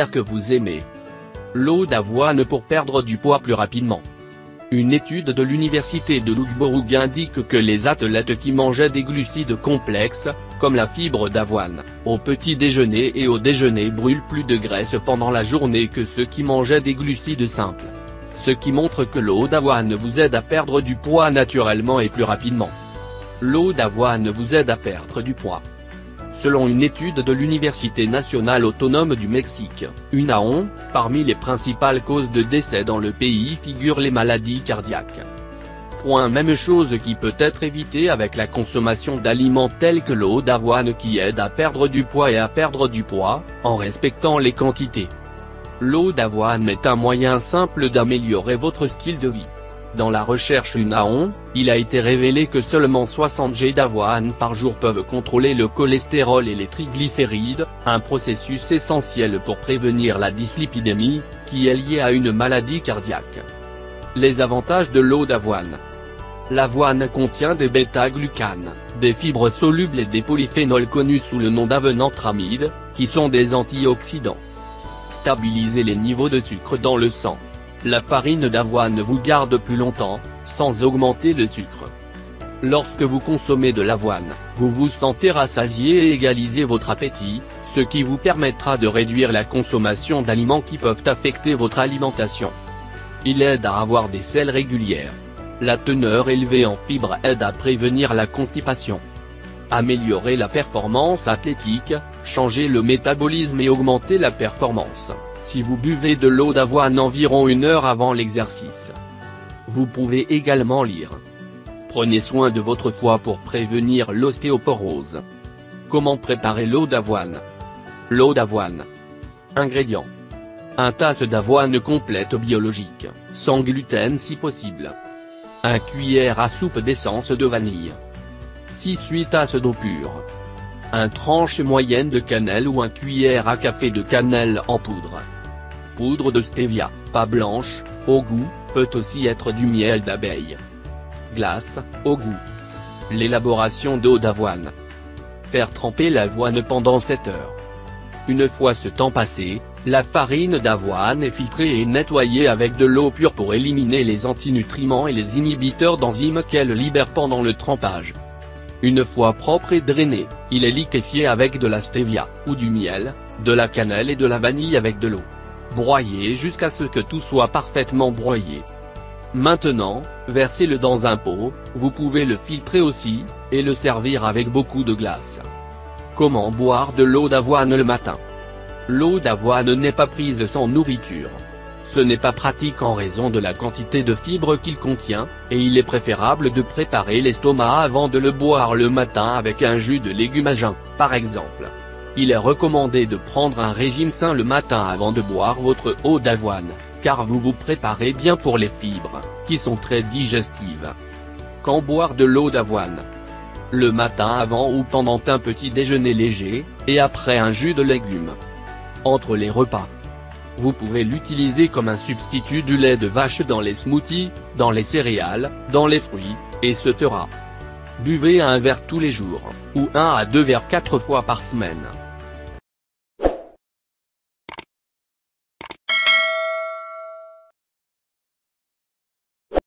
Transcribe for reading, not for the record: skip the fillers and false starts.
que vous aimez. L'eau d'avoine pour perdre du poids plus rapidement. Une étude de l'université de Loughborough indique que les athlètes qui mangeaient des glucides complexes, comme la fibre d'avoine, au petit déjeuner et au déjeuner brûlent plus de graisse pendant la journée que ceux qui mangeaient des glucides simples. Ce qui montre que l'eau d'avoine vous aide à perdre du poids naturellement et plus rapidement. L'eau d'avoine vous aide à perdre du poids. Selon une étude de l'Université nationale autonome du Mexique, UNAON, parmi les principales causes de décès dans le pays figurent les maladies cardiaques. Même chose qui peut être évitée avec la consommation d'aliments tels que l'eau d'avoine qui aide à perdre du poids et à perdre du poids, en respectant les quantités. L'eau d'avoine est un moyen simple d'améliorer votre style de vie. Dans la recherche UNAON, il a été révélé que seulement 60 g d'avoine par jour peuvent contrôler le cholestérol et les triglycérides, un processus essentiel pour prévenir la dyslipidémie, qui est liée à une maladie cardiaque. Les avantages de l'eau d'avoine. L'avoine contient des bêta-glucanes, des fibres solubles et des polyphénols connus sous le nom d'avenanthramides, qui sont des antioxydants. Stabiliser les niveaux de sucre dans le sang. La farine d'avoine vous garde plus longtemps, sans augmenter le sucre. Lorsque vous consommez de l'avoine, vous vous sentez rassasié et égalisez votre appétit, ce qui vous permettra de réduire la consommation d'aliments qui peuvent affecter votre alimentation. Il aide à avoir des selles régulières. La teneur élevée en fibres aide à prévenir la constipation. Améliorer la performance athlétique, changer le métabolisme et augmenter la performance. Si vous buvez de l'eau d'avoine environ 1 heure avant l'exercice. Vous pouvez également lire. Prenez soin de votre foie pour prévenir l'ostéoporose. Comment préparer l'eau d'avoine? L'eau d'avoine. Ingrédients. 1 tasse d'avoine complète biologique, sans gluten si possible. 1 cuillère à soupe d'essence de vanille. 6-8 tasses d'eau pure. 1 tranche moyenne de cannelle ou 1 cuillère à café de cannelle en poudre. Poudre de stevia, pas blanche, au goût, peut aussi être du miel d'abeille. Glace, au goût. L'élaboration d'eau d'avoine. Faire tremper l'avoine pendant 7 heures. Une fois ce temps passé, la farine d'avoine est filtrée et nettoyée avec de l'eau pure pour éliminer les antinutriments et les inhibiteurs d'enzymes qu'elle libère pendant le trempage. Une fois propre et drainé, il est liquéfié avec de la stevia, ou du miel, de la cannelle et de la vanille avec de l'eau. Broyez jusqu'à ce que tout soit parfaitement broyé. Maintenant, versez-le dans un pot, vous pouvez le filtrer aussi, et le servir avec beaucoup de glace. Comment boire de l'eau d'avoine le matin? L'eau d'avoine n'est pas prise sans nourriture. Ce n'est pas pratique en raison de la quantité de fibres qu'il contient, et il est préférable de préparer l'estomac avant de le boire le matin avec un jus de légumes à jeun, par exemple. Il est recommandé de prendre un régime sain le matin avant de boire votre eau d'avoine, car vous vous préparez bien pour les fibres, qui sont très digestives. Quand boire de l'eau d'avoine? Le matin avant ou pendant un petit déjeuner léger, et après un jus de légumes. Entre les repas. Vous pouvez l'utiliser comme un substitut du lait de vache dans les smoothies, dans les céréales, dans les fruits, etc. Buvez 1 verre tous les jours, ou 1 à 2 verres 4 fois par semaine.